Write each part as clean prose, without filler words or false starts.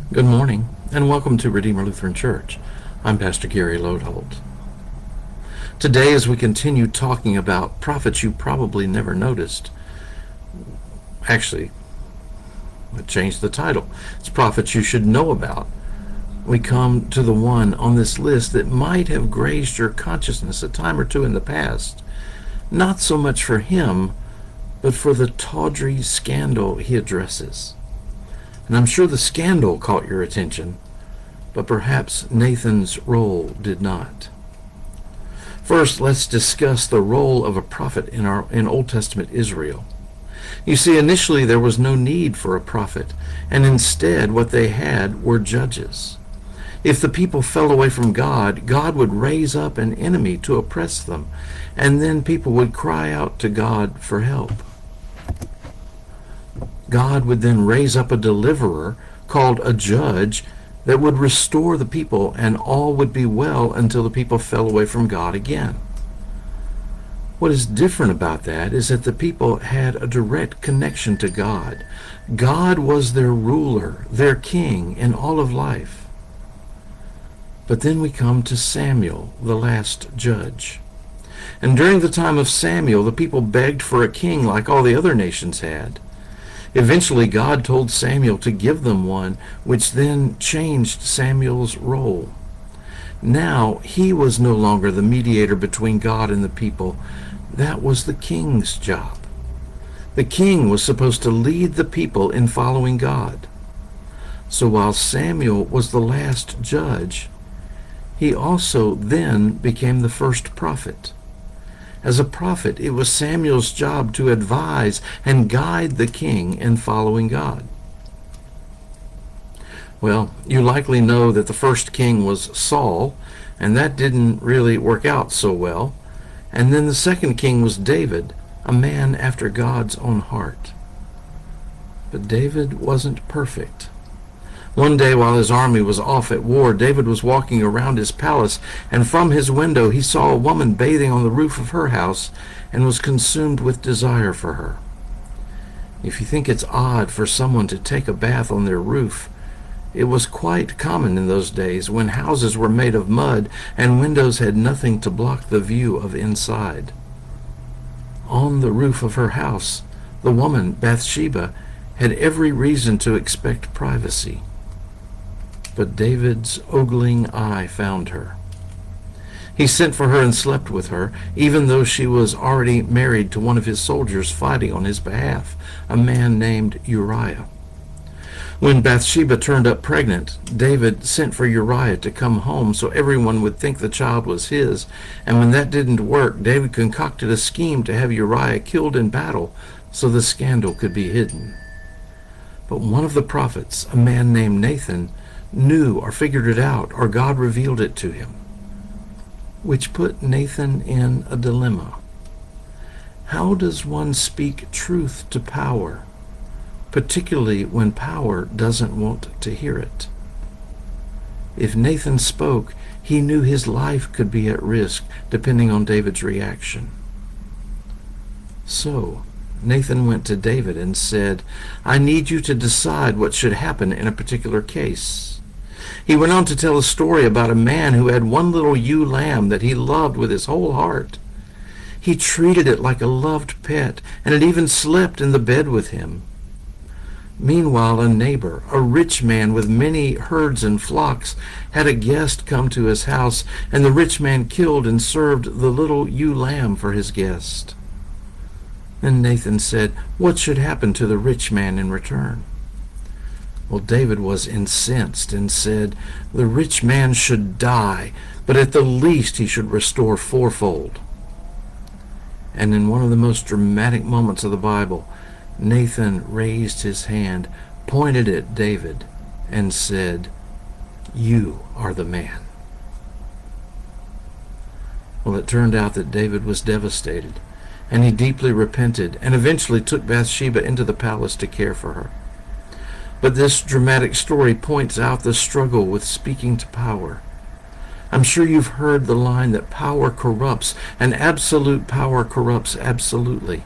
Good morning, and welcome to Redeemer Lutheran Church. I'm Pastor Gary Lodeholt. Today, as we continue talking about prophets you probably never noticed, actually, I changed the title. It's prophets you should know about. We come to the one on this list that might have grazed your consciousness a time or two in the past, not so much for him, but for the tawdry scandal he addresses. And I'm sure the scandal caught your attention, but perhaps Nathan's role did not. First, let's discuss the role of a prophet in Old Testament Israel. You see, initially there was no need for a prophet, and instead what they had were judges. If the people fell away from God, God would raise up an enemy to oppress them, and then people would cry out to God for help. God would then raise up a deliverer called a judge that would restore the people, and all would be well until the people fell away from God again. What is different about that is that the people had a direct connection to God. God was their ruler, their king in all of life. But then we come to Samuel, the last judge. And during the time of Samuel, the people begged for a king like all the other nations had. Eventually, God told Samuel to give them one, which then changed Samuel's role. Now, he was no longer the mediator between God and the people. That was the king's job. The king was supposed to lead the people in following God. So while Samuel was the last judge, he also then became the first prophet. As a prophet, it was Samuel's job to advise and guide the king in following God. Well, you likely know that the first king was Saul, and that didn't really work out so well. And then the second king was David, a man after God's own heart. But David wasn't perfect. One day while his army was off at war, David was walking around his palace, and from his window he saw a woman bathing on the roof of her house and was consumed with desire for her. If you think it's odd for someone to take a bath on their roof, it was quite common in those days when houses were made of mud and windows had nothing to block the view of inside. On the roof of her house, the woman, Bathsheba, had every reason to expect privacy. But David's ogling eye found her. He sent for her and slept with her, even though she was already married to one of his soldiers fighting on his behalf, a man named Uriah. When Bathsheba turned up pregnant, David sent for Uriah to come home so everyone would think the child was his, and when that didn't work, David concocted a scheme to have Uriah killed in battle so the scandal could be hidden. But one of the prophets, a man named Nathan, knew or figured it out, or God revealed it to him, which put Nathan in a dilemma. How does one speak truth to power, particularly when power doesn't want to hear it? If Nathan spoke, he knew his life could be at risk depending on David's reaction. So Nathan went to David and said, "I need you to decide what should happen in a particular case." He went on to tell a story about a man who had one little ewe lamb that he loved with his whole heart. He treated it like a loved pet, and it even slept in the bed with him. Meanwhile, a neighbor, a rich man with many herds and flocks, had a guest come to his house, and the rich man killed and served the little ewe lamb for his guest. Then Nathan said, "What should happen to the rich man in return?" Well, David was incensed and said, "The rich man should die, but at the least he should restore fourfold." And in one of the most dramatic moments of the Bible, Nathan raised his hand, pointed at David, and said, "You are the man." Well, it turned out that David was devastated, and he deeply repented and eventually took Bathsheba into the palace to care for her. But this dramatic story points out the struggle with speaking to power. I'm sure you've heard the line that power corrupts, and absolute power corrupts absolutely.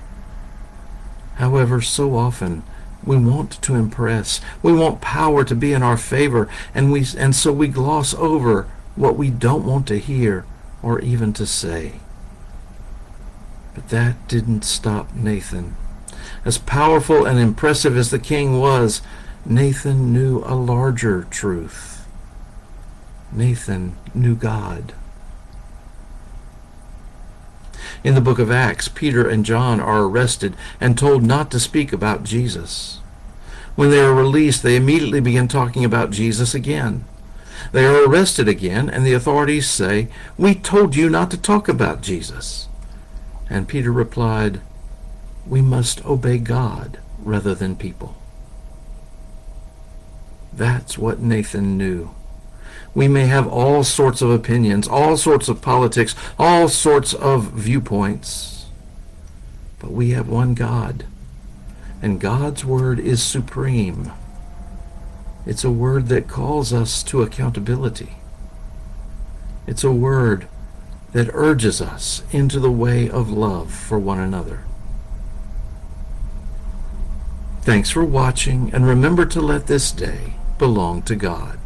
However, so often We want to impress. We want power to be in our favor, and so we gloss over what we don't want to hear or even to say. But that didn't stop Nathan. As powerful and impressive as the king was, Nathan knew a larger truth. Nathan knew God. In the book of Acts, Peter and John are arrested and told not to speak about Jesus. When they are released, they immediately begin talking about Jesus again. They are arrested again, and the authorities say, "We told you not to talk about Jesus." And Peter replied, "We must obey God rather than people." That's what Nathan knew. We may have all sorts of opinions, all sorts of politics, all sorts of viewpoints, but we have one God, and God's word is supreme. It's a word that calls us to accountability. It's a word that urges us into the way of love for one another. Thanks for watching, and remember to let this day belong to God.